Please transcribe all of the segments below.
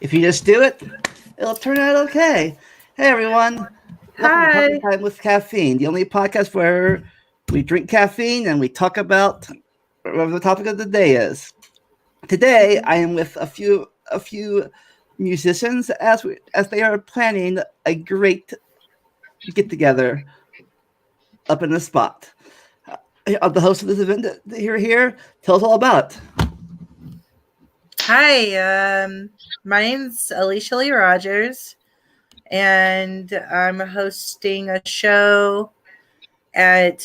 If you just do it, it'll turn out okay. Hey everyone, welcome to Coffee Hi. Time with Caffeine, the only podcast where we drink caffeine and we talk about whatever the topic of the day is. Today, I am with a few musicians as they are planning a great get together up in the spot. The host of this event that you're here. Tell us all about it. Hi. My name's Alicia Leigh Rogers, and I'm hosting a show at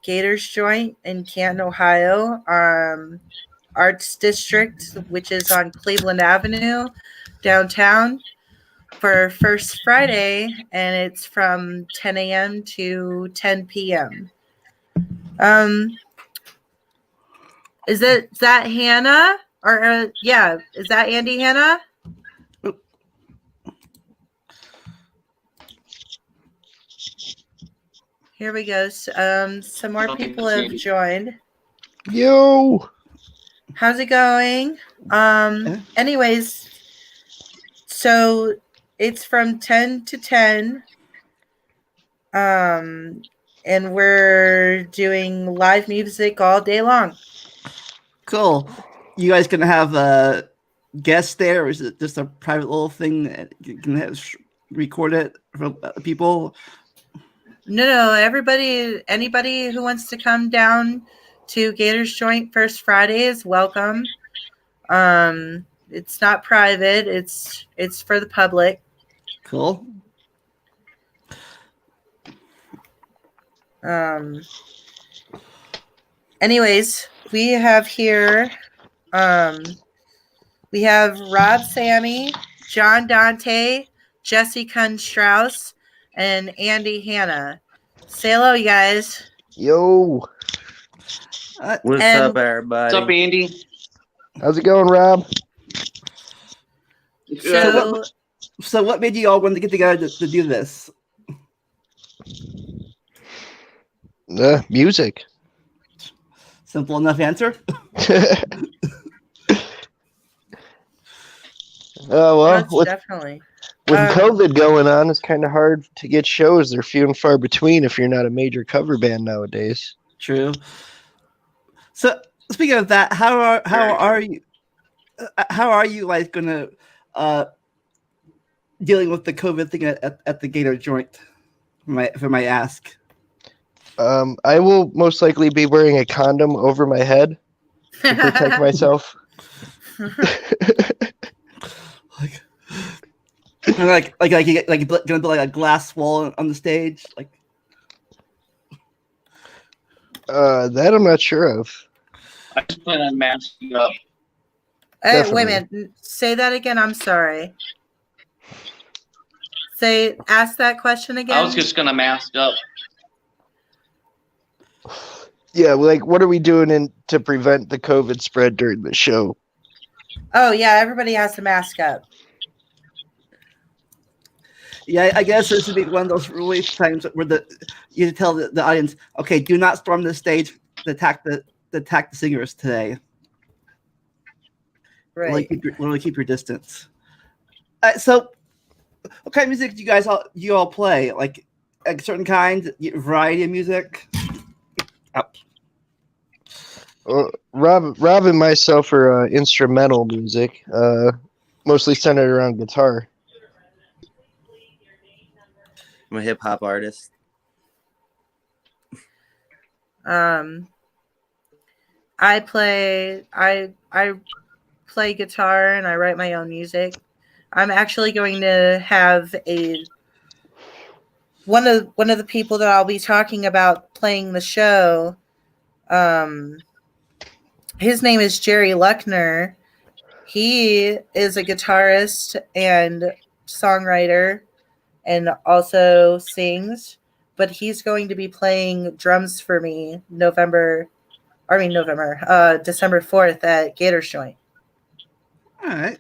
Gator Joint in Canton, Ohio, Arts District, which is on Cleveland Avenue, downtown, for First Friday, and it's from 10 a.m. to 10 p.m. Is that Hanna? Or yeah, is that Andy Hanna? Here we go. Some more people have joined. Yo, How's it going? Anyways, so it's from 10 to 10. And we're doing live music all day long. Cool. You guys gonna have guests there, or is it just a private little thing that you can record it for people? No, anybody who wants to come down to Gator's Joint First Friday is welcome. It's not private, it's for the public. Cool. Anyways, we have here we have Rob Sammy, John Dante, Jesse Kun Strauss, and Andy Hanna. Say hello, you guys. yo. What's up, everybody? What's up, Andy? How's it going, Rob? So what made you all want to get together to do this? Music. Simple enough answer. Well, Definitely. with COVID going on, it's kind of hard to get shows. They're few and far between if you're not a major cover band nowadays. True. So speaking of that, how are you? How are you like gonna dealing with the COVID thing at the Gator Joint? If I might ask. I will most likely be wearing a condom over my head to protect myself. like gonna be like a glass wall on the stage, like. That I'm not sure of. I just plan on masking up. Wait a minute. Say that again. I'm sorry. Ask that question again. I was just gonna mask up. Yeah, like what are we doing to prevent the COVID spread during the show? Oh yeah, everybody has to mask up. Yeah, I guess this would be one of those really times where you tell the audience, okay, do not storm the stage to attack the singers today. Right. Really keep your distance. So, what kind of music do you all play? Like a certain kind, variety of music? Rob and myself are instrumental music, mostly centered around guitar. I'm a hip hop artist. I play guitar and I write my own music. I'm actually going to have one of the people that I'll be talking about playing the show. His name is Jerry Luckner. He is a guitarist and songwriter and also sings, but he's going to be playing drums for me December 4th at Gator Joint. All right.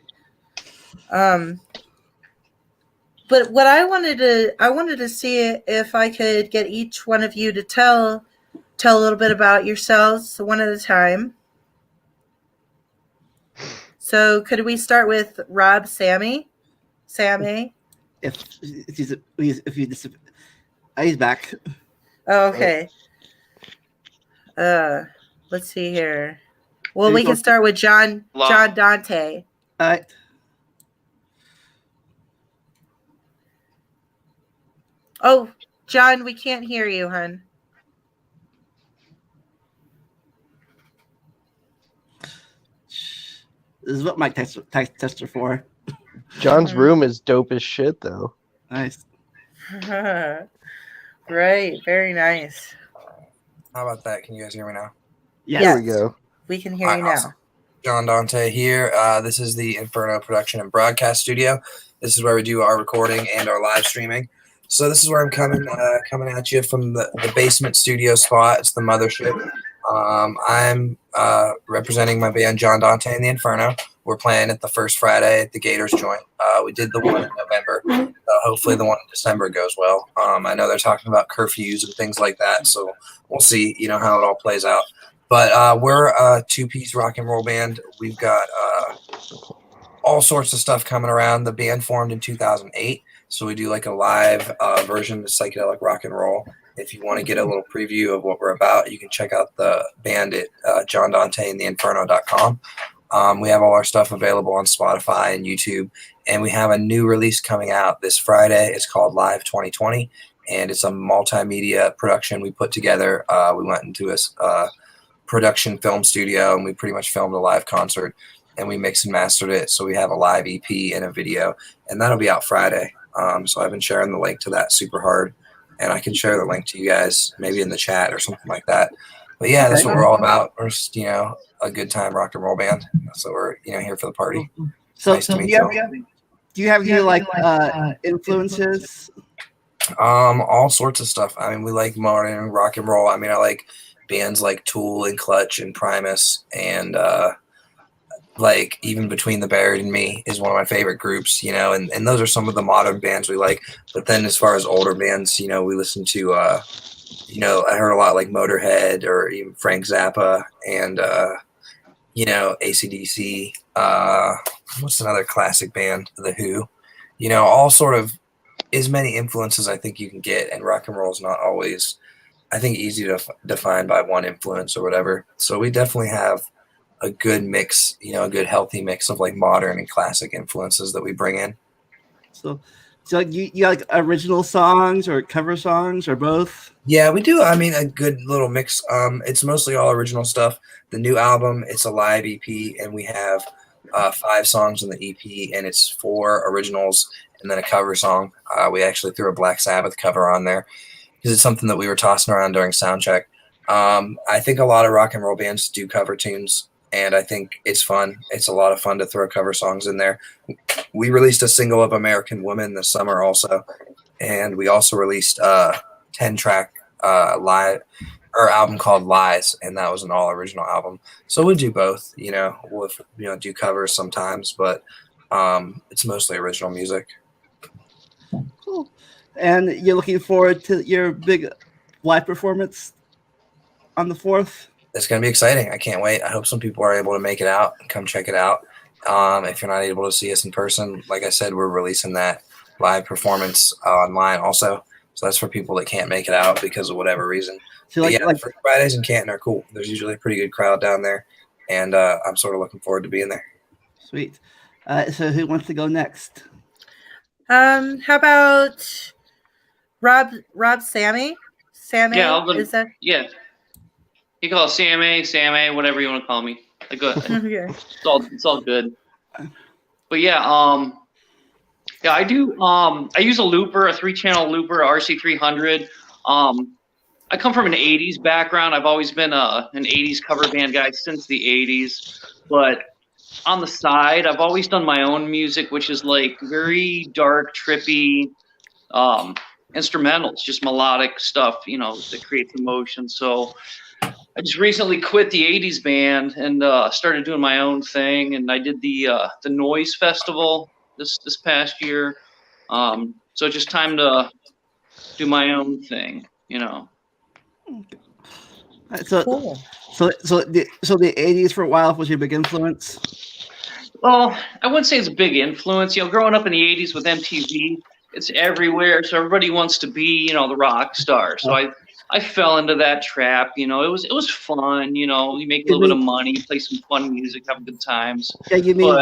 But what I wanted to see if I could get each one of you to tell a little bit about yourselves one at a time. So could we start with Rob Samay? If he's back. Oh, okay. Let's see here. Well, we can start with John Dante. All right. Oh, John, we can't hear you, hon. This is what my tests are for. John's room is dope as shit, though. Nice. Right. Very nice. How about that? Can you guys hear me now? Yes. There we go. We can hear you Awesome. now. John Dante here. This is the Inferno Production and Broadcast Studio. This is where we do our recording and our live streaming. So this is where I'm coming at you from the basement studio spot. It's the mothership. I'm representing my band John Dante and the Inferno. We're playing it the first Friday at the Gator Joint. We did the one in November. Hopefully the one in December goes well. I know they're talking about curfews and things like that, so we'll see, how it all plays out. But we're a two-piece rock and roll band. We've got all sorts of stuff coming around. The band formed in 2008, so we do like a live version of psychedelic rock and roll. If you want to get a little preview of what we're about, you can check out the band at JohnDanteandTheInferno.com. We have all our stuff available on Spotify and YouTube, and we have a new release coming out this Friday. It's called Live 2020, and it's a multimedia production we put together. We went into a production film studio, and we pretty much filmed a live concert, and we mixed and mastered it. So we have a live EP and a video, and that'll be out Friday. So I've been sharing the link to that super hard, and I can share the link to you guys maybe in the chat or something like that. But yeah, that's what we're all about. We're just, a good time rock and roll band. So we're, here for the party. So Nice to meet do you have any influences? All sorts of stuff. I mean, we like modern rock and roll. I mean, I like bands like Tool and Clutch and Primus, and like even Between the Buried and Me is one of my favorite groups, and those are some of the modern bands we like. But then as far as older bands, we listen to I heard a lot like Motorhead or even Frank Zappa and AC/DC. What's another classic band? The Who. All sort of as many influences I think you can get, and rock and roll is not always, I think, easy to define by one influence or whatever. So we definitely have a good mix, a good healthy mix of like modern and classic influences that we bring in. So you like original songs or cover songs or both? Yeah, we do. I mean, a good little mix. It's mostly all original stuff. The new album, it's a live EP, and we have 5 songs on the EP, and it's 4 originals and then a cover song. We actually threw a Black Sabbath cover on there because it's something that we were tossing around during soundcheck. I think a lot of rock and roll bands do cover tunes, and I think it's fun. It's a lot of fun to throw cover songs in there. We released a single of American Woman this summer also, and we also released a 10-track live or album called Lies, and that was an all original album. So we do both. We'll do covers sometimes, but it's mostly original music. Cool. And you're looking forward to your big live performance on the 4th? It's going to be exciting. I can't wait. I hope some people are able to make it out and come check it out. If you're not able to see us in person, like I said, we're releasing that live performance online also. So that's for people that can't make it out because of whatever reason. So for Fridays in Canton are cool. There's usually a pretty good crowd down there, and I'm sort of looking forward to being there. Sweet. So who wants to go next? How about Rob Samay? Samay? Yeah. You call it Samay, whatever you want to call me. Go ahead. Okay. It's all good. But yeah, I do. I use a looper, a 3-channel looper, RC300. I come from an 80s background. I've always been an 80s cover band guy since the 80s. But on the side, I've always done my own music, which is like very dark, trippy instrumentals, just melodic stuff, that creates emotion. So I just recently quit the 80s band and started doing my own thing. And I did the Noise Festival this past year. So it's just time to do my own thing, So, Cool. so the 80s for a while was your big influence? Well, I wouldn't say it's a big influence. Growing up in the '80s with MTV, it's everywhere, so everybody wants to be, the rock star. So I fell into that trap. It was fun. You make a little bit of money, play some fun music, have good times. Yeah, you mean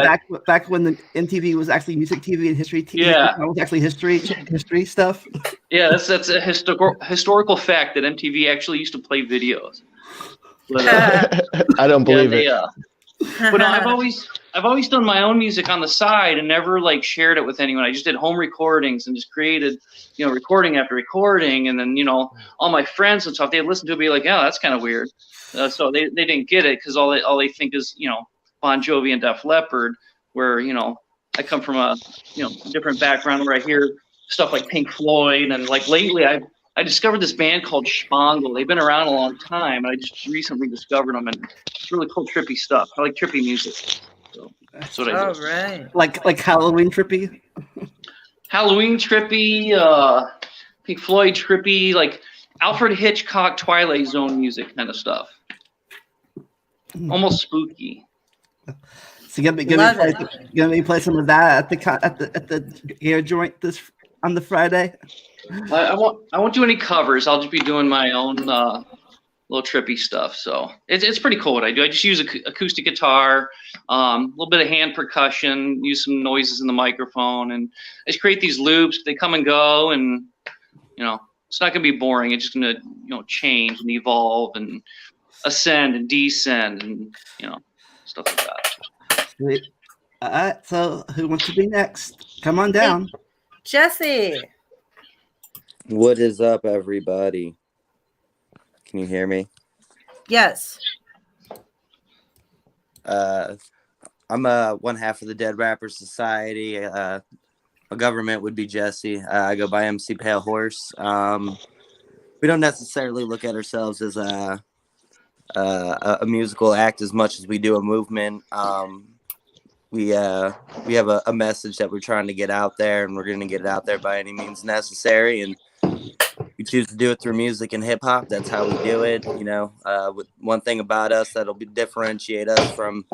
back when the MTV was actually music TV and history TV? Yeah, it was actually history stuff. Yeah, that's a historical fact that MTV actually used to play videos. But, I don't believe it. But no, I've always done my own music on the side and never shared it with anyone. I just did home recordings and just created, recording after recording, and then all my friends and stuff, they listen to it and be like, "Yeah, that's kind of weird." So they didn't get it because all they think is Bon Jovi and Def Leppard, where I come from a different background where I hear stuff like Pink Floyd, and lately I discovered this band called Spangle. They've been around a long time, and I just recently discovered them, and it's really cool, trippy stuff. I like trippy music. So that's what I do. Oh, right. Like Halloween trippy? Halloween trippy, Pink Floyd trippy, like Alfred Hitchcock Twilight Zone music kind of stuff. Almost spooky. So you're gonna play some of that at the Gator Joint on the Friday? I won't do any covers. I'll just be doing my own little trippy stuff. So it's pretty cool what I do. I just use acoustic guitar, a little bit of hand percussion, use some noises in the microphone, and I just create these loops. They come and go, and it's not gonna be boring. It's just gonna change and evolve and ascend and descend and stuff like that. Sweet. All right. So who wants to be next? Come on down. Hey, Jesse. What is up, everybody? Can you hear me? Yes. I'm one half of the Dead Rappers Society. A government would be Jesse. I go by MC Pale Horse. We don't necessarily look at ourselves as a musical act as much as we do a movement. We have a message that we're trying to get out there, and we're going to get it out there by any means necessary. And we choose to do it through music and hip hop. That's how we do it. With one thing about us that'll differentiate us from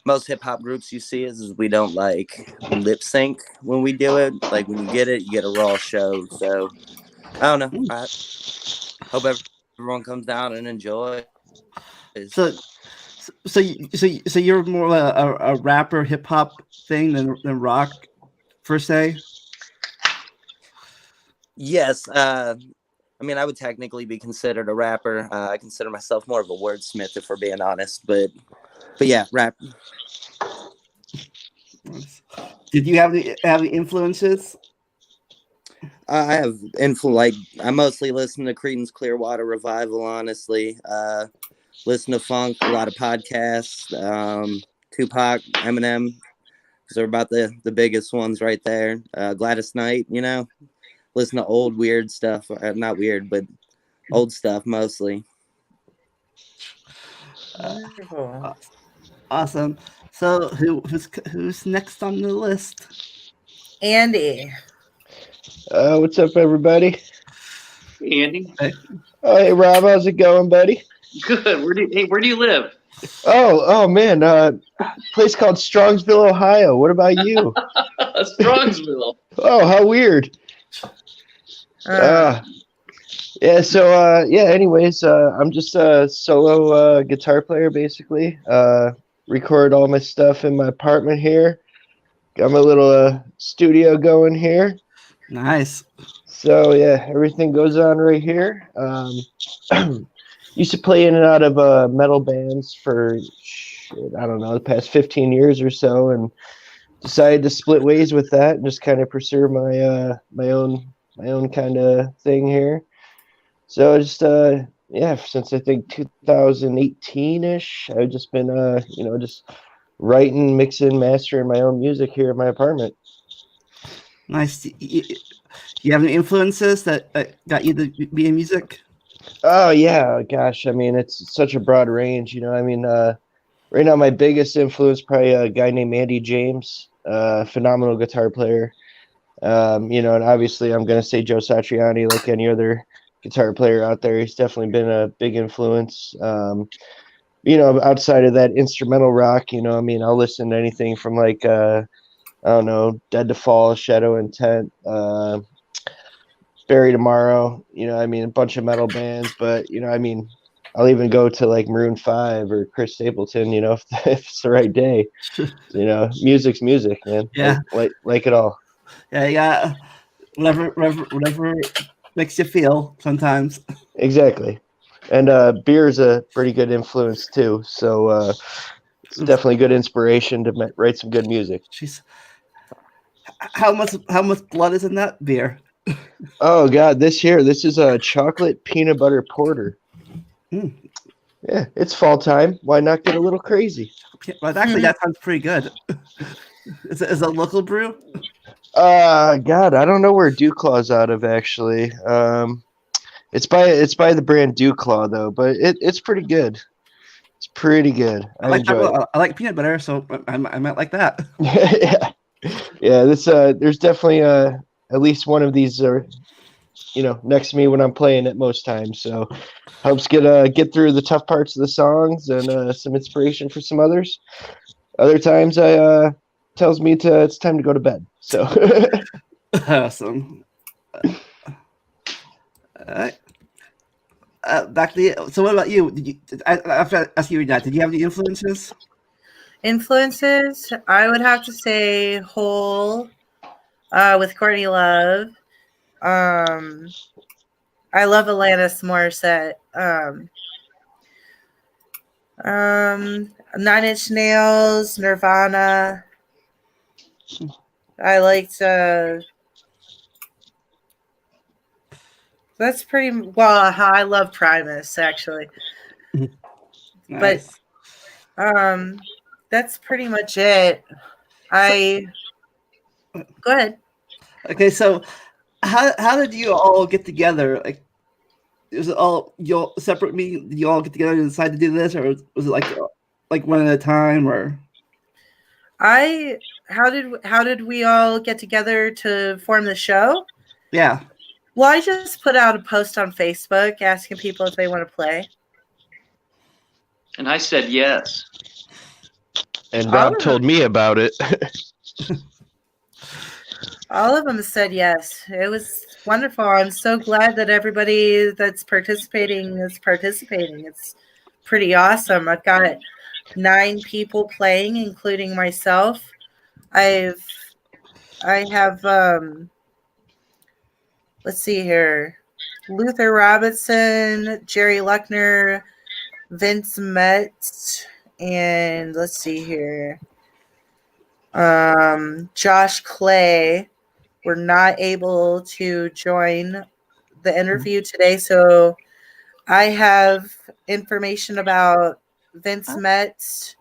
most hip hop groups you see is we don't lip sync when we do it. Like when you get it, you get a raw show. So I don't know. I hope everyone comes down and enjoy. So you're more a rapper hip hop thing than rock, per se? Yes. I mean, I would technically be considered a rapper. I consider myself more of a wordsmith, if we're being honest. But yeah, rap. Did you have any influences? I have I mostly listen to Creedence Clearwater Revival, honestly. Listen to funk, a lot of podcasts, Tupac, Eminem. Those are about the biggest ones right there. Gladys Knight, listen to old weird stuff. Not weird, but old stuff mostly. Awesome. So who's next on the list? Andy. What's up, everybody? Andy. Hey. Oh, hey, Rob. How's it going, buddy? Good. Where do you live? Oh man, place called Strongsville, Ohio. What about you? Strongsville. Oh, how weird. Yeah. So anyways, I'm just a solo guitar player, basically. Record all my stuff in my apartment here. Got my little studio going here. Nice. So yeah, everything goes on right here. Used to play in and out of metal bands for I don't know, the past 15 years or so, and decided to split ways with that and just kind of pursue my own kind of thing here. So just since I think 2018-ish, I've just been just writing, mixing, mastering my own music here in my apartment. Nice. You have any influences that got you to be in music? Oh yeah, gosh. I mean, it's such a broad range, I mean, right now my biggest influence probably a guy named Andy James, phenomenal guitar player. And obviously I'm gonna say Joe Satriani, like any other guitar player out there. He's definitely been a big influence. outside of that instrumental rock, I mean, I'll listen to anything from like I don't know, Dead to Fall, Shadow Intent, Bury Tomorrow, I mean, a bunch of metal bands, but I mean, I'll even go to like Maroon 5 or Chris Stapleton, if it's the right day. Music's music, man. Yeah. Like it all. Yeah, you got whatever makes you feel sometimes. Exactly. And beer is a pretty good influence too. So it's definitely good inspiration to write some good music. Jeez. How much blood is in that beer? Oh God, this is a chocolate peanut butter porter. Mm. Yeah, it's fall time. Why not get a little crazy? But actually, that sounds pretty good. Is it a local brew? God, I don't know where Dewclaw's out of actually. It's by the brand Dewclaw though, but it's pretty good. It's pretty good. I enjoy it. I like peanut butter, so I might like that. Yeah. This there's definitely at least one of these next to me when I'm playing it most times. So helps get through the tough parts of the songs and some inspiration for some others. Other times tells me it's time to go to bed. So awesome. Back to you. So what about you? I have to ask you that. Did you have any influences? Influences, I would have to say Hole with Courtney Love. I love Alanis Morissette. 9 Inch Nails, Nirvana. I liked that's pretty well. I love Primus actually, Nice. but that's pretty much it. Go ahead. Okay, so how did you all get together? Like, was it all you separate meeting? Did you all get together and decide to do this, or was it like one at a time, or? How did we all get together to form the show? Yeah. Well, I just put out a post on Facebook asking people if they want to play. And I said yes. And Rob told me about it. All of them said yes. It was wonderful. I'm so glad that everybody that's participating is participating. It's pretty awesome. I've got 9 people playing, including myself. I have let's see here. Luther Robinson, Jerry Luckner, Vince Metz, and let's see here. Josh Clay were not able to join the interview today, so I have information about Vince Metz,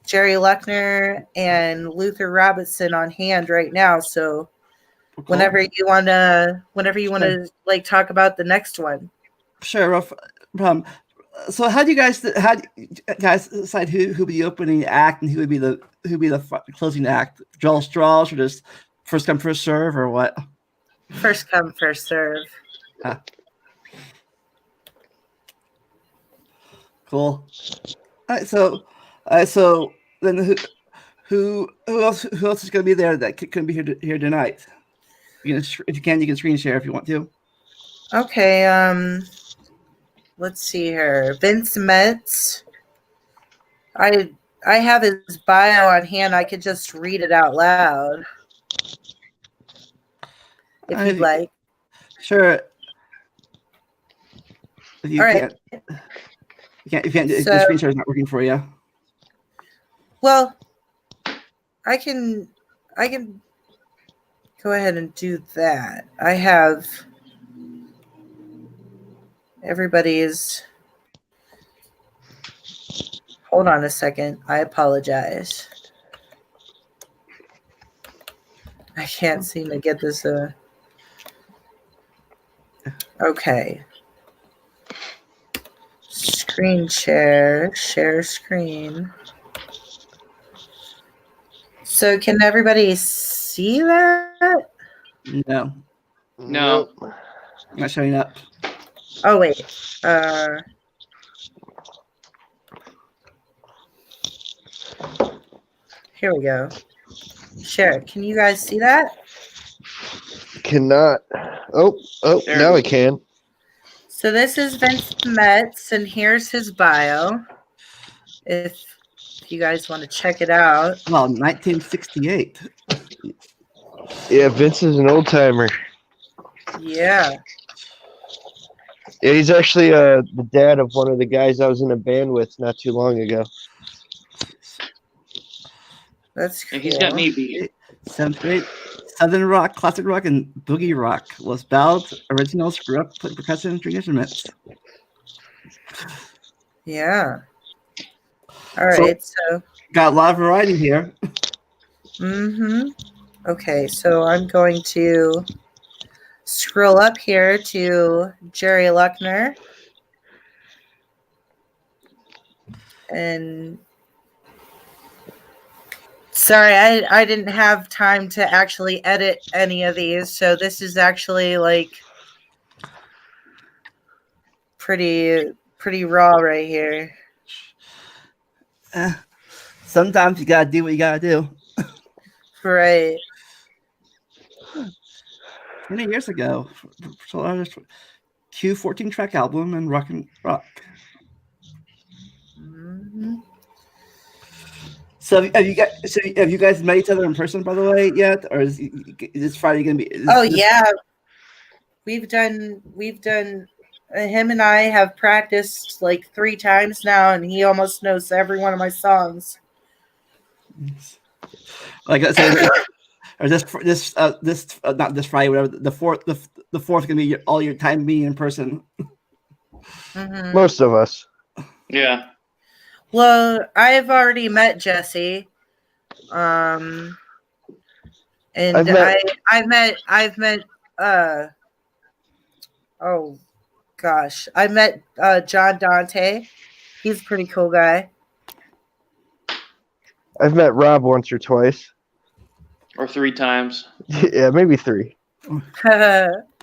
Jerry Luckner, and Luther Robinson on hand right now. So whenever you wanna like talk about the next one. Sure, no problem. So how do you guys decide who would be the opening act and who would be the closing act? Draw straws, or just first come first serve, or what? First come first serve. Cool. All right, so then who else is going to be there that couldn't be here tonight? If you can, you can screen share if you want to. Okay. Let's see here. Vince Metz. I have his bio on hand. I could just read it out loud if you'd like. Sure. If you All can't, right. you can't. If the screen share is not working for you. Well, I can go ahead and do that. I have everybody's. Hold on a second. I apologize. I can't seem to get this. Okay. Screen share screen. So can everybody see that? No. No. Not showing up. Oh wait. Here we go. Share. Can you guys see that? Cannot. Oh, There now we I go. can. So this is Vince Metz, and here's his bio. If you guys want to check it out. Well, 1968. Yeah, Vince is an old timer. Yeah. Yeah, he's actually the dad of one of the guys I was in a band with not too long ago. That's cool. And he's got me beat. 7th grade. Southern rock, classic rock, and boogie rock was ballads, originals, grew up playing percussion and string instruments. Yeah. All right. So Got a lot of variety here. Okay, so I'm going to scroll up here to Jerry Luckner. And sorry, I didn't have time to actually edit any of these, so this is actually like pretty raw right here. Sometimes you gotta do what you gotta do. Right. 20 years ago, Q 14-track album and rock and rock. So have you guys met each other in person, by the way, yet, or is this Friday gonna be? Yeah, we've done. Him and I have practiced like 3 times now, and he almost knows every one of my songs. Like I said, or not this Friday, whatever. The fourth gonna be all your time being in person. Most of us. Yeah. Well, I've already met Jesse, and I've met oh gosh, I met John Dante. He's a pretty cool guy. I've met Rob once or twice. Or 3 times. Yeah, maybe 3.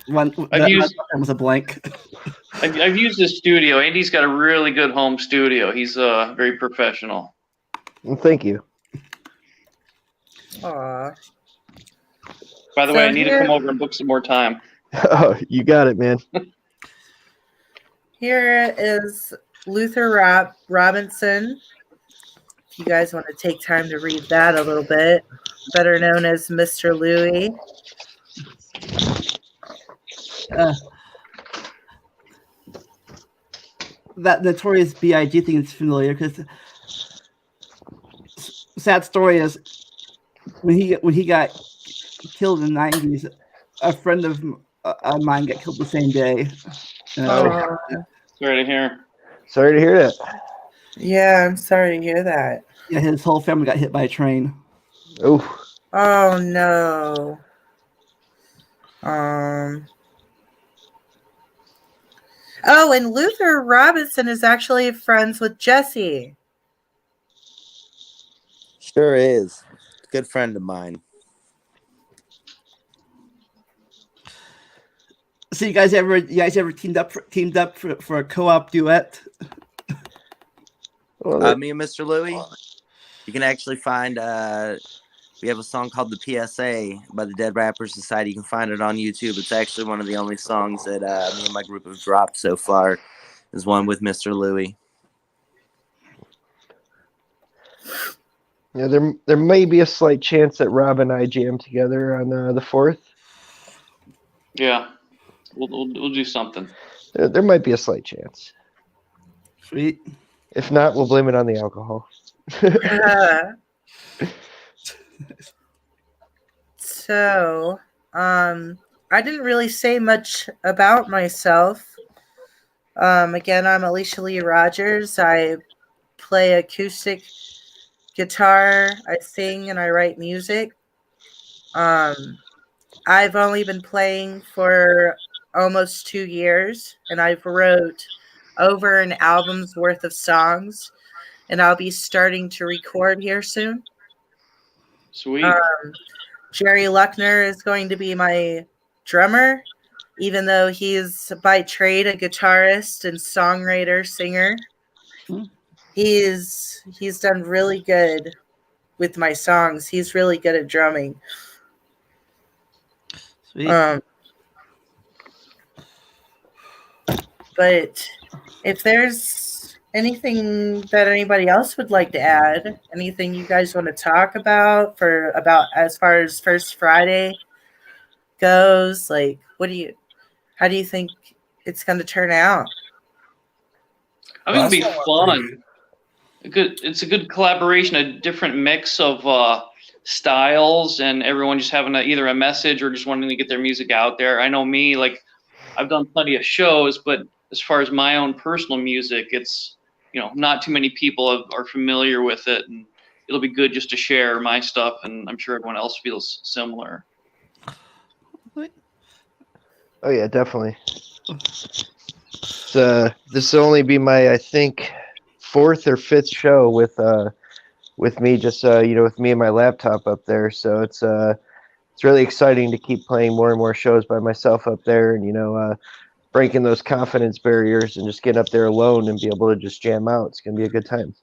One was a blank. I've used his studio. Andy's got a really good home studio. He's very professional. Well, thank you. Aw. By the way, I need to come over and book some more time. Oh, you got it, man. Here is Luther Robinson. If you guys want to take time to read that a little bit, better known as Mr. Louie. That notorious B.I.G. thing is familiar because sad story is when he got killed in the 90s, a friend of mine got killed the same day. Sorry to hear. Sorry to hear that. Yeah, I'm sorry to hear that. Yeah, his whole family got hit by a train. Oh. Oh no. Oh, and Luther Robinson is actually friends with Jesse. Sure is. Good friend of mine. So you guys ever teamed up for a co-op duet? Well, Me and Mr. Louie. You can actually find we have a song called The PSA by the Dead Rappers Society. You can find it on YouTube. It's actually one of the only songs that me and my group have dropped so far is one with Mr. Louie. yeah, there may be a slight chance that Rob and I jam together on the 4th. Yeah. We'll do something. There might be a slight chance. Sweet. If not, we'll blame it on the alcohol. So, I didn't really say much about myself. Again, I'm Alicia Leigh Rogers. I play acoustic guitar. I sing and I write music. I've only been playing for almost 2 years, and I've wrote over an album's worth of songs, and I'll be starting to record here soon. Sweet. Jerry Luckner is going to be my drummer, even though he's by trade a guitarist and songwriter, singer. he's done really good with my songs. He's really good at drumming. Sweet. But if there's anything that anybody else would like to add, anything you guys want to talk about as far as First Friday goes, like how do you think it's going to turn out? I think it'll be fun. It's a good collaboration, a different mix of styles, and everyone just having either a message or just wanting to get their music out there. I know me, like I've done plenty of shows, but as far as my own personal music, it's not too many people are familiar with it, and it'll be good just to share my stuff, and I'm sure everyone else feels similar. Oh yeah, definitely. This will only be my, I think, 4th or 5th show with me, just with me and my laptop up there. So it's really exciting to keep playing more and more shows by myself up there, and breaking those confidence barriers and just getting up there alone and be able to just jam out. It's gonna be a good time.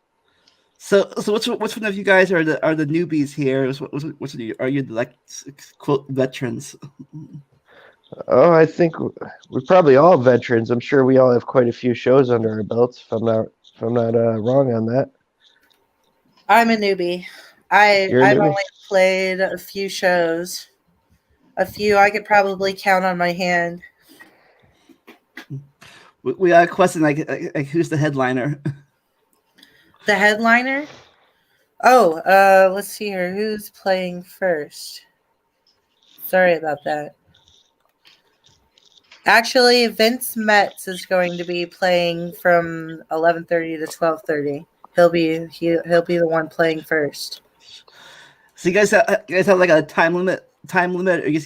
So which one of you guys are the newbies here? Are you like quote veterans? Oh, I think we're probably all veterans. I'm sure we all have quite a few shows under our belts. If I'm not wrong on that. I'm a newbie. I've only played a few shows. A few I could probably count on my hand. We got a question like who's the headliner? The headliner? Oh, let's see here. Who's playing first? Sorry about that. Actually, Vince Metz is going to be playing from 11:30 to 12:30. He'll be the one playing first. So you guys have like a time limit, or you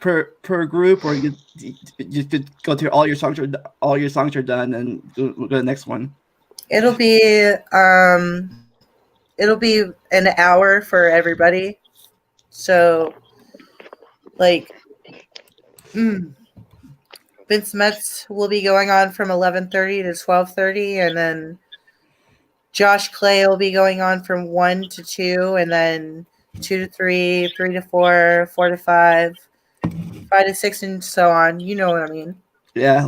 per group, or you could go through all your songs are done and we'll go to the next one. It'll be an hour for everybody. So like Vince Metz will be going on from 11:30 to 12:30, and then Josh Clay will be going on from 1 to 2, and then 2 to 3, 3 to 4, 4 to 5, 5 to 6, and so on. You know what I mean? Yeah,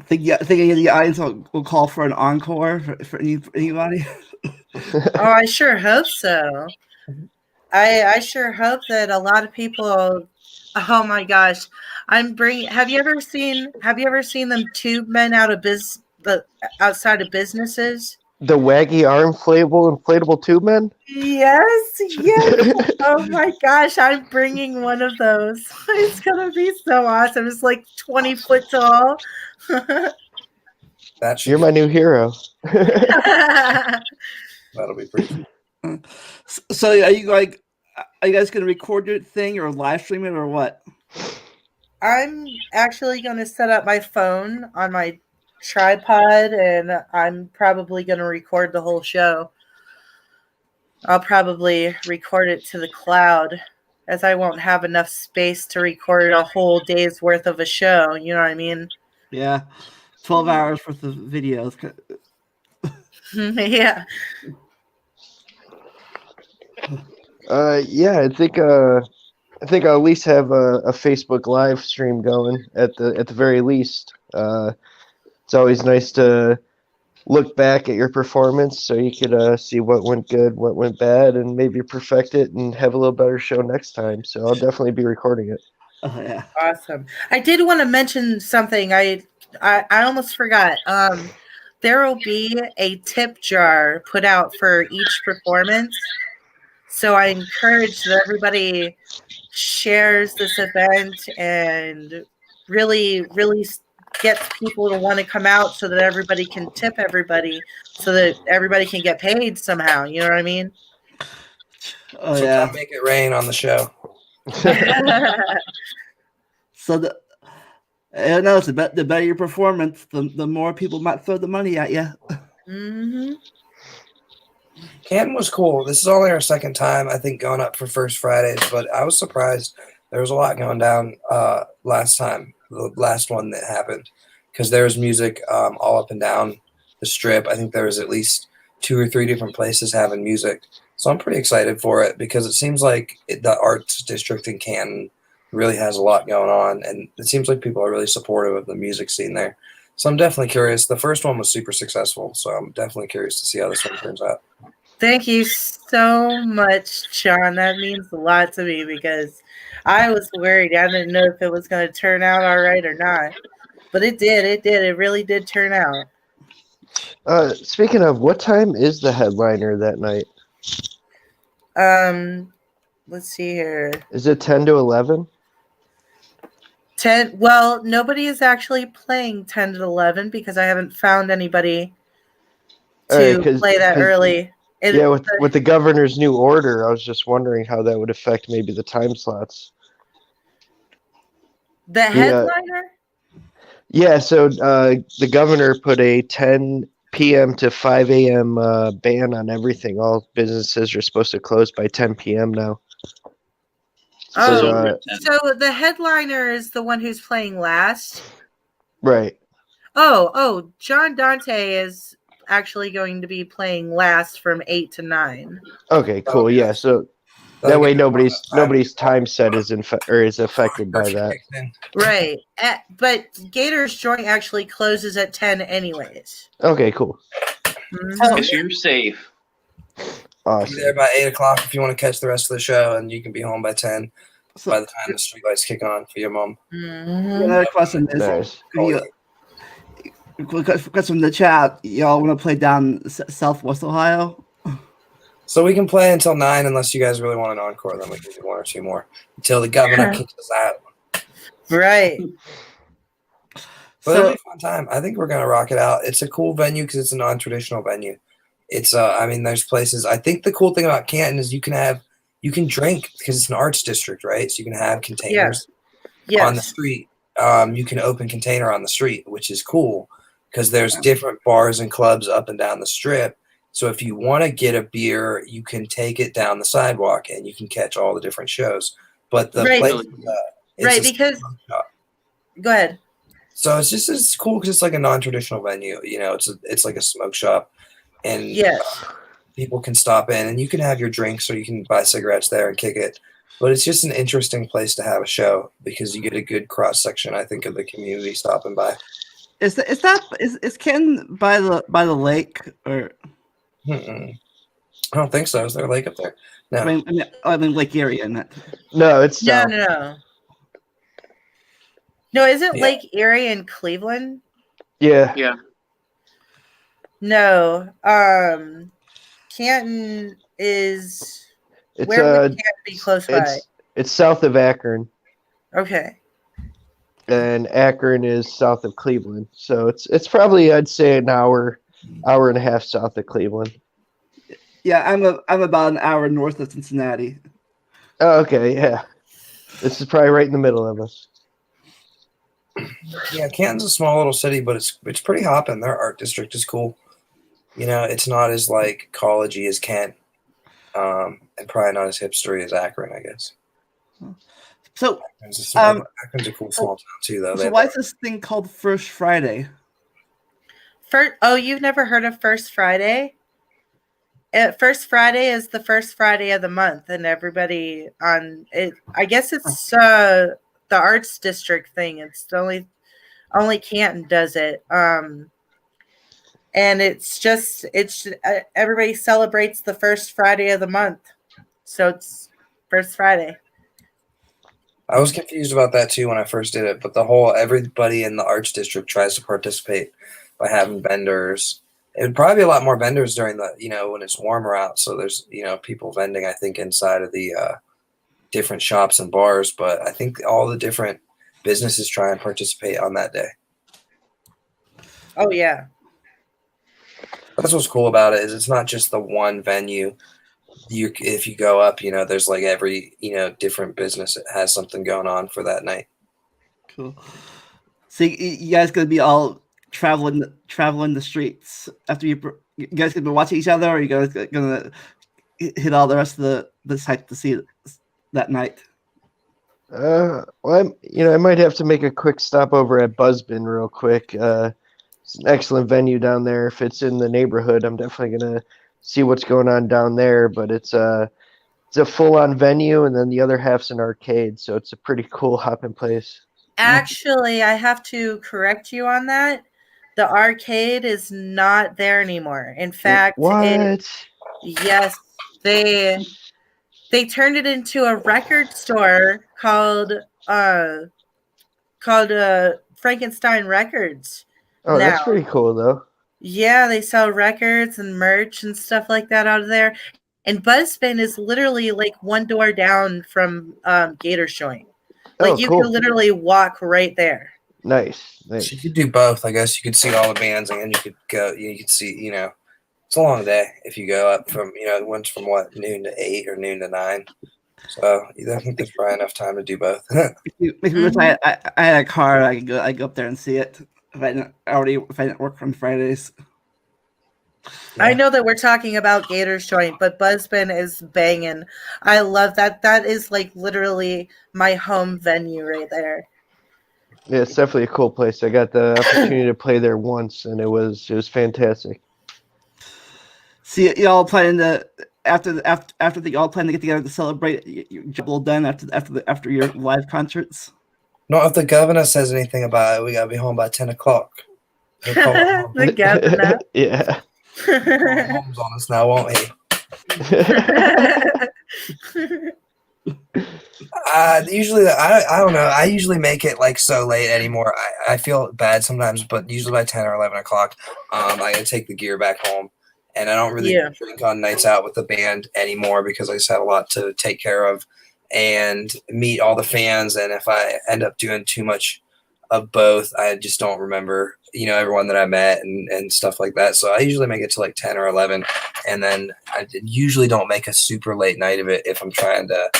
think the audience will call for an encore for anybody. Oh, I sure hope so. I sure hope that a lot of people. Oh my gosh, have you ever seen them tube men outside of businesses? The waggy arm inflatable tube men? Yes. Oh my gosh, I'm bringing one of those. It's gonna be so awesome. It's like 20 foot tall. You're my new hero. That'll be pretty cool. So are you guys going to record your thing or live stream it or what? I'm actually going to set up my phone on my tripod, and I'm probably going to record the whole show. I'll probably record it to the cloud, as I won't have enough space to record a whole day's worth of a show. You know what I mean? Yeah. 12 hours worth of videos. Yeah. Yeah, I think I'll at least have a Facebook live stream going at the very least. It's always nice to look back at your performance so you could see what went good, what went bad, and maybe perfect it and have a little better show next time. So I'll definitely be recording it. Oh yeah. Awesome. I did want to mention something. I almost forgot. There will be a tip jar put out for each performance. So I encourage that everybody shares this event and really, really gets people to want to come out so that everybody can tip everybody so that everybody can get paid somehow. You know what I mean? Oh So yeah. come make it rain on the show. So the better your performance, the more people might throw the money at you. Mm-hmm. Canton was cool. This is only our second time, I think, going up for First Fridays, but I was surprised there was a lot going down last time, the last one that happened, because there's music all up and down the strip. I think there's at least 2 or 3 different places having music. So I'm pretty excited for it because it seems like the arts district in Canton really has a lot going on, and it seems like people are really supportive of the music scene there. So I'm definitely curious. The first one was super successful, so I'm definitely curious to see how this one turns out. Thank you so much, Sean. That means a lot to me because I was worried. I didn't know if it was going to turn out all right or not. But it did. It did. It really did turn out. Speaking of, what time is the headliner that night? Let's see here. Is it 10 to 11? 10. Well, nobody is actually playing 10 to 11 because I haven't found anybody to play that early. With the governor's new order, I was just wondering how that would affect maybe the time slots. The headliner? Yeah, so the governor put a 10 p.m. to 5 a.m. Ban on everything. All businesses are supposed to close by 10 p.m. now. So the headliner is the one who's playing last? Right. Oh, John Dante is actually going to be playing last from 8 to 9. Okay, cool. Yeah, so that way nobody's time set is affected by that. Right. But Gator's Joint actually closes at 10 anyways. Okay, cool. Mm-hmm. So you're safe. Awesome. Be there by 8 o'clock if you want to catch the rest of the show, and you can be home by 10 by the time the streetlights kick on for your mom. Mm-hmm. Another question is, Nice. Question from the chat, y'all want to play down Southwest Ohio? So we can play until 9 unless you guys really want an encore, then we can do 1 or 2 more until the governor kicks us out. Right. But it'll be a fun time. I think we're going to rock it out. It's a cool venue because it's a non-traditional venue. It's there's places. I think the cool thing about Canton is you can drink because it's an arts district, right? So you can have containers on the street. You can open container on the street, which is cool because there's different bars and clubs up and down the strip. So if you want to get a beer, you can take it down the sidewalk and you can catch all the different shows. But the place, because go ahead. So it's cool because it's like a non-traditional venue. You know, it's like a smoke shop, and people can stop in and you can have your drinks or you can buy cigarettes there and kick it. But it's just an interesting place to have a show because you get a good cross section, I think, of the community stopping by. Is Canton by the lake or? I don't think so. Is there a lake up there? No. I mean Lake Erie, isn't it? No, it's south. No. No, isn't Lake Erie in Cleveland? Yeah. Yeah. No. Canton is. It's where would Canton be close by? It's south of Akron. Okay. And Akron is south of Cleveland, so it's probably, I'd say, an hour and a half south of Cleveland. Yeah, I'm about an hour north of Cincinnati. Oh, okay, yeah. This is probably right in the middle of us. Yeah, Canton's a small little city, but it's pretty hopping. Their art district is cool. You know, it's not as like college-y as Kent, and probably not as hipstery as Akron, I guess. So Akron's a cool small town too, though. So why is this thing called First Friday? You've never heard of First Friday? First Friday is the first Friday of the month, and everybody on it. I guess it's the arts district thing. It's only Canton does it. And it's everybody celebrates the first Friday of the month, so it's First Friday. I was confused about that too when I first did it, but everybody in the arts district tries to participate by having vendors. It would probably be a lot more vendors during when it's warmer out. So there's, people vending, I think, inside of the different shops and bars, but I think all the different businesses try and participate on that day. Oh yeah. That's what's cool about it is it's not just the one venue. If you go up, there's like every, different business that has something going on for that night. Cool. So you guys gonna be all traveling the streets after you guys gonna be watching each other, or are you guys gonna hit all the rest of the sites to see that night? Well, I might have to make a quick stop over at Buzzbin real quick. It's an excellent venue down there. If it's in the neighborhood, I'm definitely gonna see what's going on down there. But it's a full-on venue, and then the other half's an arcade, so it's a pretty cool hopping place. Actually, I have to correct you on that. The arcade is not there anymore. In fact, What? yes, they turned it into a record store called Frankenstein Records. Oh, that's Now, pretty cool though. yeah, they sell records and merch and stuff like that out of there. And Buzzbin is literally like one door down from Gator Joint. Like Oh, you cool. can literally walk right there. Nice. So you could do both, I guess. You could see all the bands, and you could go. You could see. It's a long day if you go up from one's from noon to 8 or noon to 9. So I think there's probably enough time to do both. If I had a car, I could go up there and see it. If I didn't work on Fridays. I know that we're talking about Gator's Joint, but Buzzbin is banging. I love that. That is like literally my home venue right there. Yeah, it's definitely a cool place. I got the opportunity to play there once, and it was fantastic. See, y'all planning to after y'all plan to get together to celebrate your job done after your live concerts. Not if the governor says anything about it. We gotta be home by 10 o'clock. The governor. Yeah. Home's on us now, won't he? Usually, I don't know. I usually make it like so late anymore. I feel bad sometimes, but usually by 10 or 11 o'clock, I gotta take the gear back home. And I don't really drink on nights out with the band anymore because I just had a lot to take care of and meet all the fans. And if I end up doing too much of both, I just don't remember, everyone that I met and stuff like that. So I usually make it to like 10 or 11. And then I usually don't make a super late night of it if I'm trying to,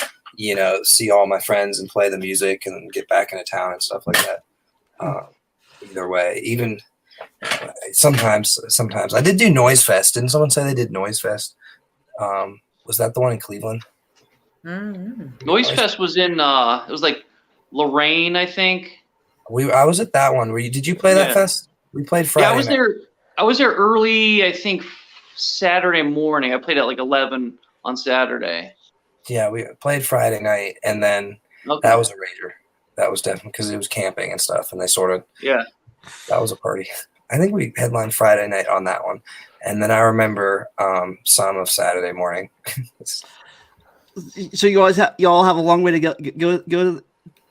see all my friends and play the music and get back into town and stuff like that. Either way, even sometimes I did do Noise Fest. Didn't someone say they did Noise Fest? Was that the one in Cleveland? Mm-hmm. Noise Fest was in it was like Lorraine, I think. I was at that one. Did you play that fest? We played Friday. Yeah, I was night. there. I was there early, I think Saturday morning. I played at like 11 on Saturday. Yeah, we played Friday night, and then that was a rager. That was definitely because it was camping and stuff, and they sort of that was a party. I think we headlined Friday night on that one, and then I remember some of Saturday morning. So you all have a long way to go to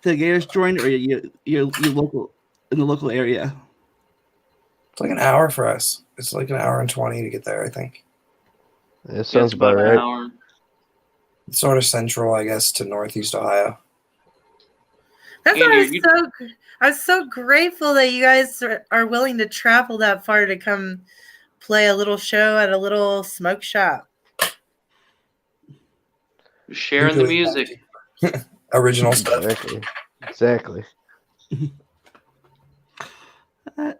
the Gator's Joint, or you're local in the local area? It's like an hour for us. It's like an hour and 20 to get there, I think. It sounds about right. An hour. It's sort of central, I guess, to Northeast Ohio. That's why I'm so grateful that you guys are willing to travel that far to come play a little show at a little smoke shop. Sharing the music. Original stuff. Exactly.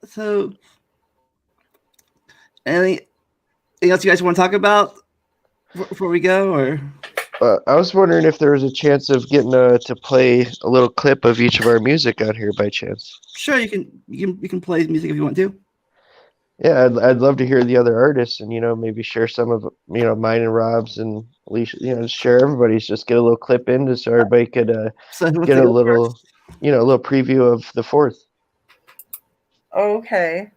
So, anything else you guys want to talk about before we go, or? I was wondering if there was a chance of getting to play a little clip of each of our music out here by chance. Sure, you can play music if you want to. Yeah, I'd love to hear the other artists and maybe share some of mine and Rob's and Alicia. Just share everybody's. Just get a little clip in so everybody could get a little a little preview of the 4th. Okay.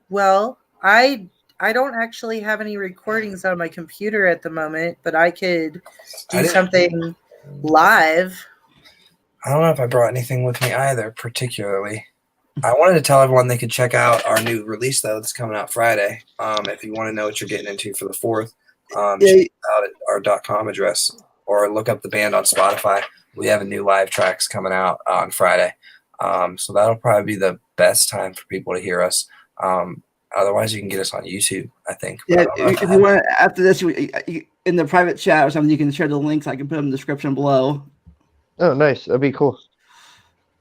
Well, I don't actually have any recordings on my computer at the moment, but I could do something live. I don't know if I brought anything with me either, particularly. I wanted to tell everyone they could check out our new release, though, that's coming out Friday. If you want to know what you're getting into for the 4th, check it out at our .com address or look up the band on Spotify. We have a new live tracks coming out on Friday. So that'll probably be the best time for people to hear us. Otherwise, you can get us on YouTube, I think. Yeah, if you want, after this, in the private chat or something, you can share the links. I can put them in the description below. Oh, nice. That'd be cool.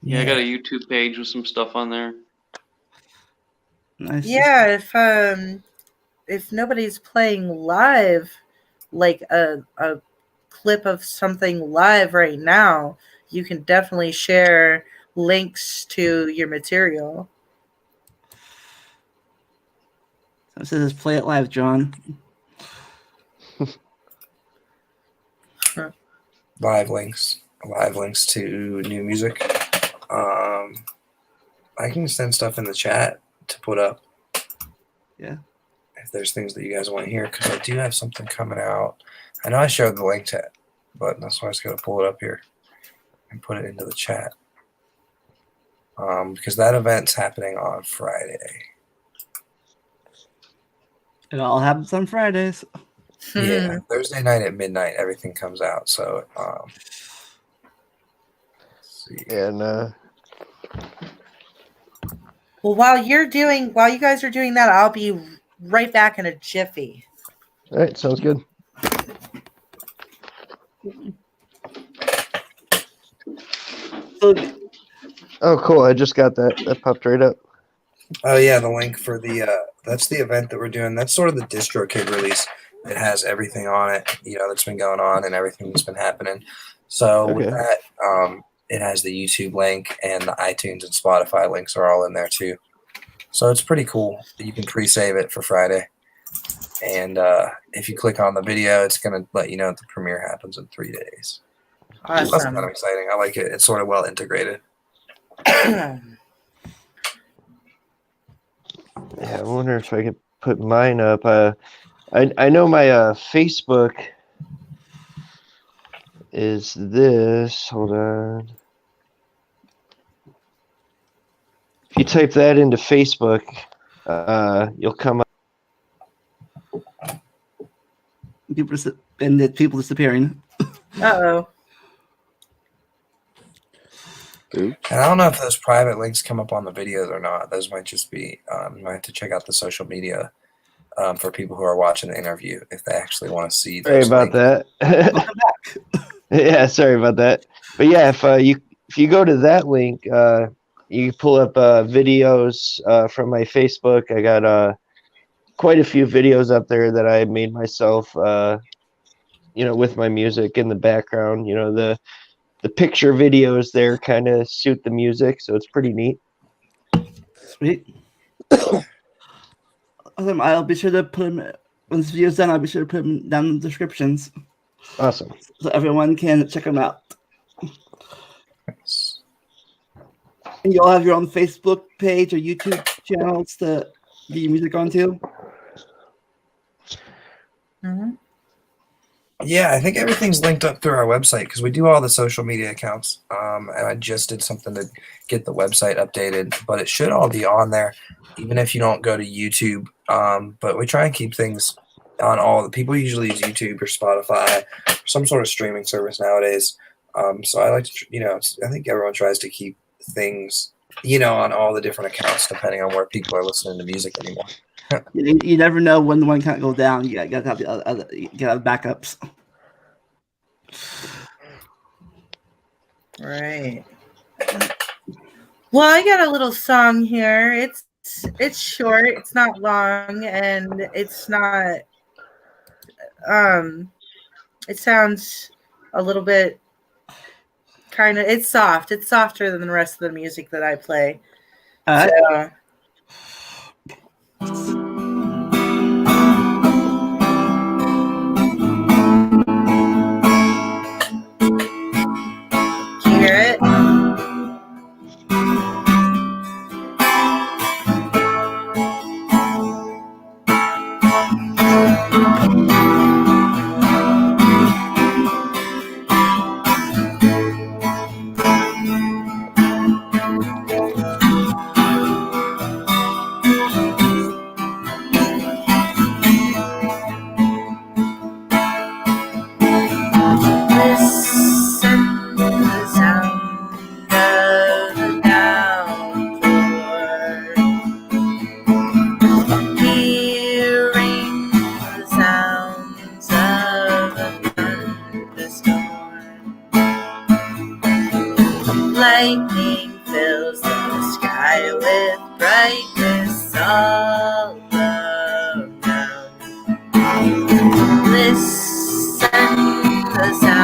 Yeah, I got a YouTube page with some stuff on there. Nice. Yeah, if nobody's playing live, like a clip of something live right now, you can definitely share links to your material. So it says play it live, John. Live links to new music. I can send stuff in the chat to put up. Yeah. If there's things that you guys want to hear, because I do have something coming out. I know I showed the link to it, but that's why I was going to pull it up here and put it into the chat. Because that event's happening on Friday. It all happens on Fridays. Yeah, Thursday night at midnight, everything comes out. So, let's see. And Well, while you guys are doing that, I'll be right back in a jiffy. all right, sounds good. So, Oh, cool! I just got that. That popped right up. Oh yeah, the link for the that's the event that we're doing. That's sort of the DistroKid release. It has everything on it, that's been going on and everything that's been happening. So with Okay. that, it has the YouTube link and the iTunes and Spotify links are all in there too. So it's pretty cool. You can pre-save it for Friday. And if you click on the video, it's going to let you know that the premiere happens in 3 days. That's Awesome. kind of exciting. I like it. It's sort of well integrated. Yeah, I wonder if I could put mine up. I know my Facebook is this. Hold on. If you type that into Facebook, you'll come up. people disappearing. Uh-oh. And I don't know if those private links come up on the videos or not. Those might just be, you might have to check out the social media for people who are watching the interview if they actually want to see Sorry those about links. that. Yeah, sorry about that. But yeah, if you go to that link, you pull up videos from my Facebook. I got quite a few videos up there that I made myself. With my music in the background. The picture videos there kind of suit the music, so it's pretty neat. Sweet. Awesome. I'll be sure to put them when this video's done. I'll be sure to put them down in the descriptions Awesome. so everyone can check them out. And you'll have your own Facebook page or YouTube channels to get your music onto. Mm-hmm. Yeah, I think everything's linked up through our website because we do all the social media accounts. And I just did something to get the website updated, but it should all be on there, even if you don't go to YouTube. But we try and keep things on all the people usually use YouTube or Spotify, or some sort of streaming service nowadays. So I like to, I think everyone tries to keep things, on all the different accounts depending on where people are listening to music anymore. You never know when the one can't go down. You gotta have the other. You gotta have backups. Right. Well, I got a little song here. It's short. It's not long, and it's not. It sounds a little bit kind of. It's soft. It's softer than the rest of the music that I play. All right. So, hear it? Listen to the sound of the downpour. Hearing the sounds of a thunderstorm. Lightning fills the sky with brightness all around. Listen to the sound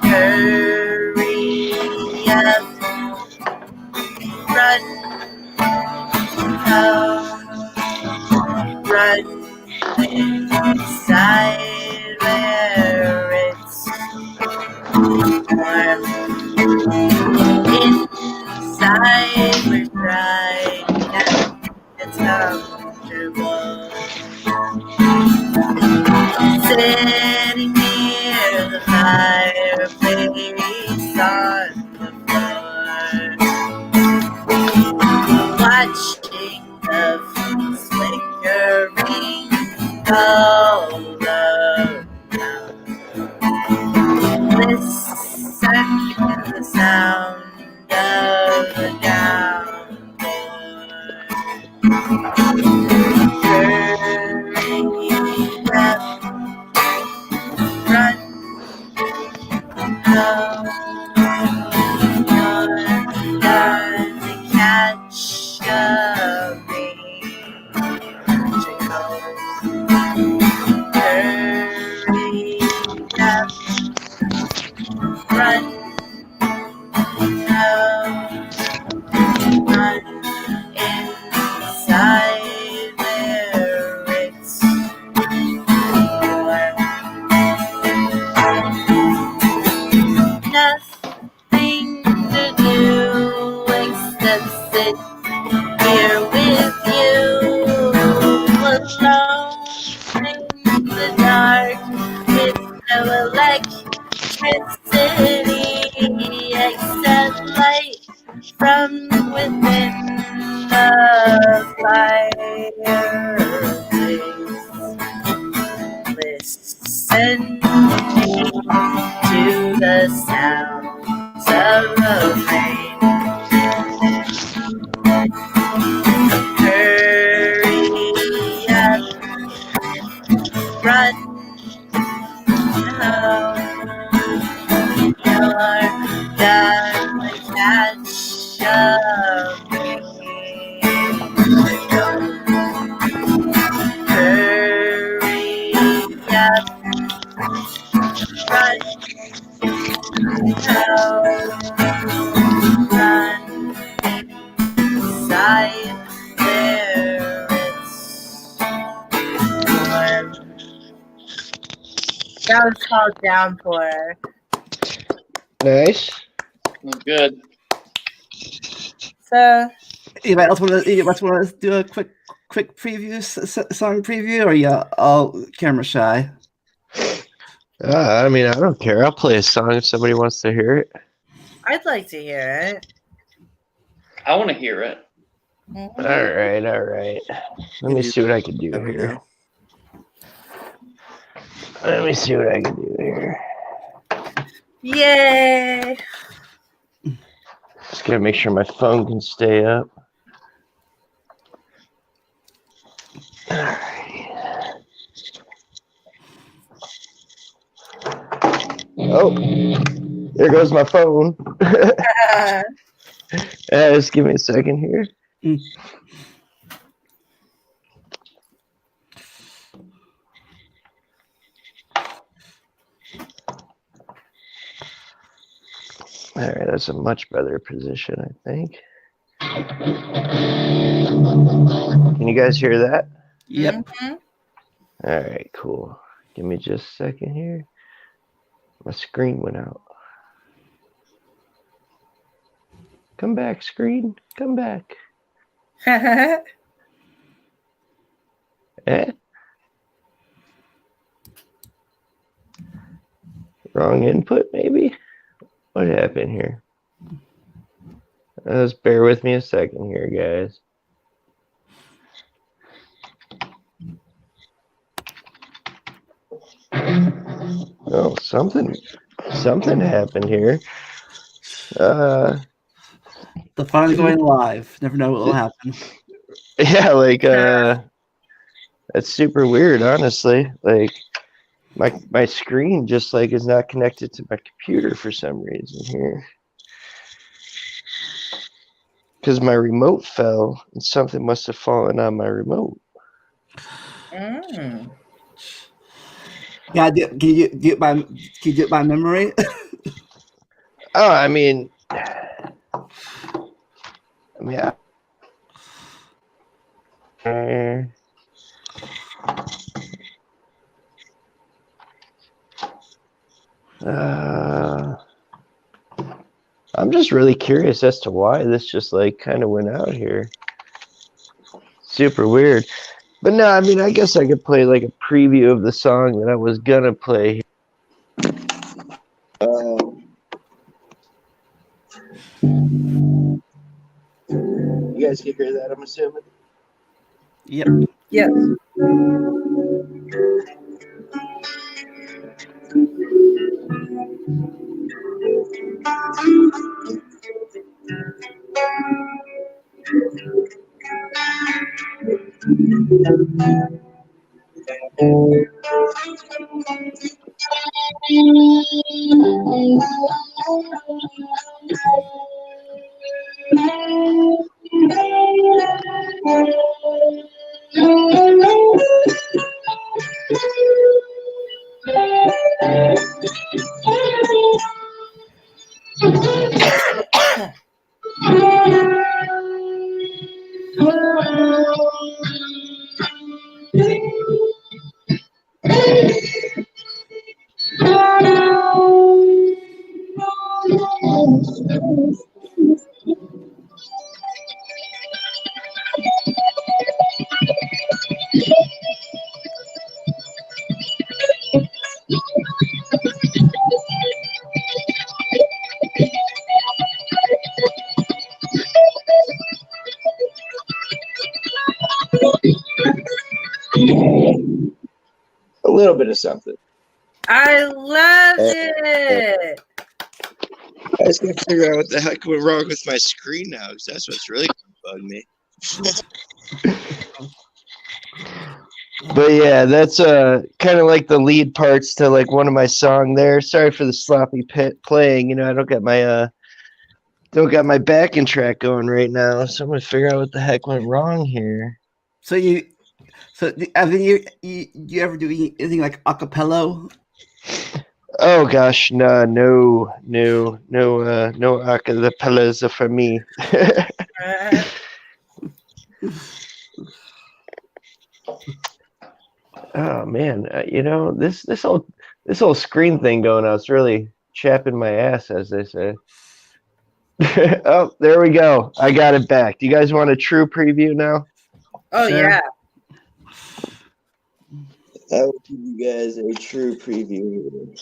Hurry up, run, run inside where it's warm. Inside we're dry and it's comfortable. Sitting near the fireplace on the floor, watching the flickering all around. Listen to the sound of the downpour. Hurry up, run home. You're gonna catch a magical. Hurry up, run home. Run inside where it's warm. Nothing to do except sit here with you alone in the dark with no electricity except light from within the fireplace. Listen to the sounds of the rain. Hurry up, run home. You're gonna catch a miracle. Hurry up, run home. Run inside where it's warm. That was called Downpour. Nice. Good. So, Anybody else want to do a quick preview, song preview, or you all camera shy? I mean, I don't care. I'll play a song if somebody wants to hear it. I'd like to hear it. I want to hear it. Mhm. All right. Let me see what I can do here. Let me see what I can do here. Yay! Just gotta make sure my phone can stay up. All right. Oh, there goes my phone. Just give me a second here. All right, that's a much better position, I think. Can you guys hear that? Yep. Mhm. All right, cool. Give me just a second here. My screen went out. Come back, screen. Come back. Eh? Wrong input, maybe? What happened here? Just bear with me a second here, guys. Oh, something happened here. The fun going live. Never know what will happen. Yeah, like that's super weird, honestly. Like my screen just like is not connected to my computer for some reason here. Because my remote fell and something must have fallen on my remote. Mm. Yeah, can you do it by memory? Oh, I mean, yeah. I'm just really curious as to why this just like kind of went out here. Super weird. But no, I mean, I guess I could play like a preview of the song that I was gonna play. You guys can hear that, I'm assuming? Yep. Yes. A little bit of something. I love it. I just gotta figure out what the heck went wrong with my screen now, because that's what's really bugged me. But yeah, that's kind of like the lead parts to like one of my song there. Sorry for the sloppy playing. You know, I don't got my backing track going right now, so I'm gonna figure out what the heck went wrong here. So Evan, you ever do anything like acapella? Oh gosh, no acapellas for me. Oh man, you know, this whole screen thing going on, it's really chapping my ass, as they say. Oh, there we go. I got it back. Do you guys want a true preview now? Oh, Sure. yeah. I will give you guys a true preview.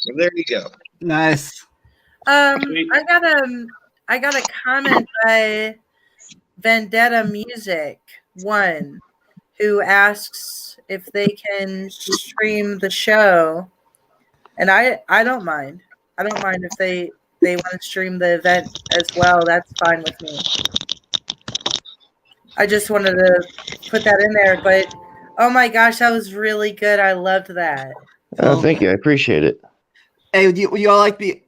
So there you go. Nice. I got a comment by Vendetta Music 1 who asks if they can stream the show, and I don't mind. I don't mind if they want to stream the event as well. That's fine with me. I just wanted to put that in there, but oh my gosh, that was really good. I loved that. Oh, thank you. I appreciate it. Hey, would you all like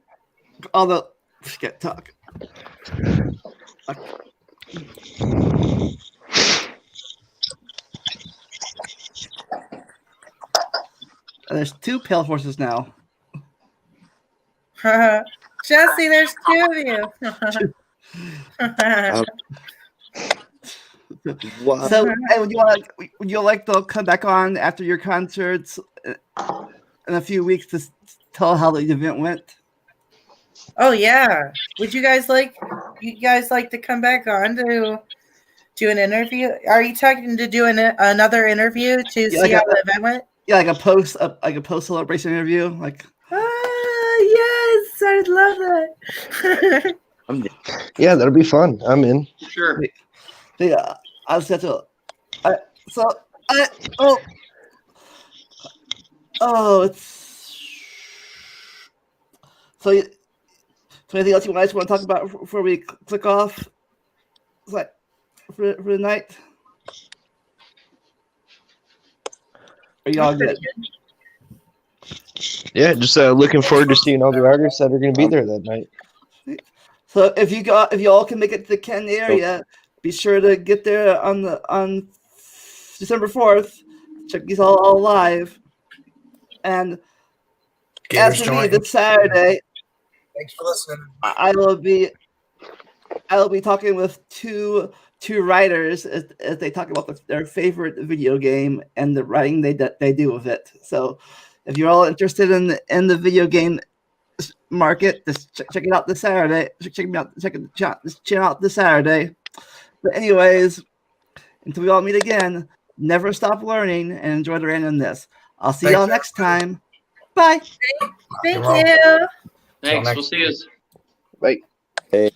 all the get talk? There's 2 pale horses now. Jesse, there's 2 of you. Wow. So, hey, would you like to come back on after your concerts in a few weeks to tell how the event went? Oh yeah. Would you guys like to come back on to do an interview? Are you talking to do another interview to see like how the event went? Yeah, like a post celebration interview. Like, yes, I'd love that. Yeah, that'll be fun. I'm in. Sure. Yeah, I was set to. It's so anything else you guys want to talk about before we click off? It's like for the night. Are you all good? Yeah, just looking forward to seeing all the artists that are going to be there that night. So if you all can make it to the Ken area, be sure to get there on December 4th. Check these all live. And Gator as for me, Joint. this Saturday, Thanks for listening. I will be talking with two writers as they talk about their favorite video game and the writing they do with it. So if you're all interested in the video game market, just check it out this Saturday. Check it out this Saturday. But anyways, until we all meet again, never stop learning and enjoy the randomness. I'll see y'all next time. Bye. Thank you. Thanks. We'll see you. Bye. Hey.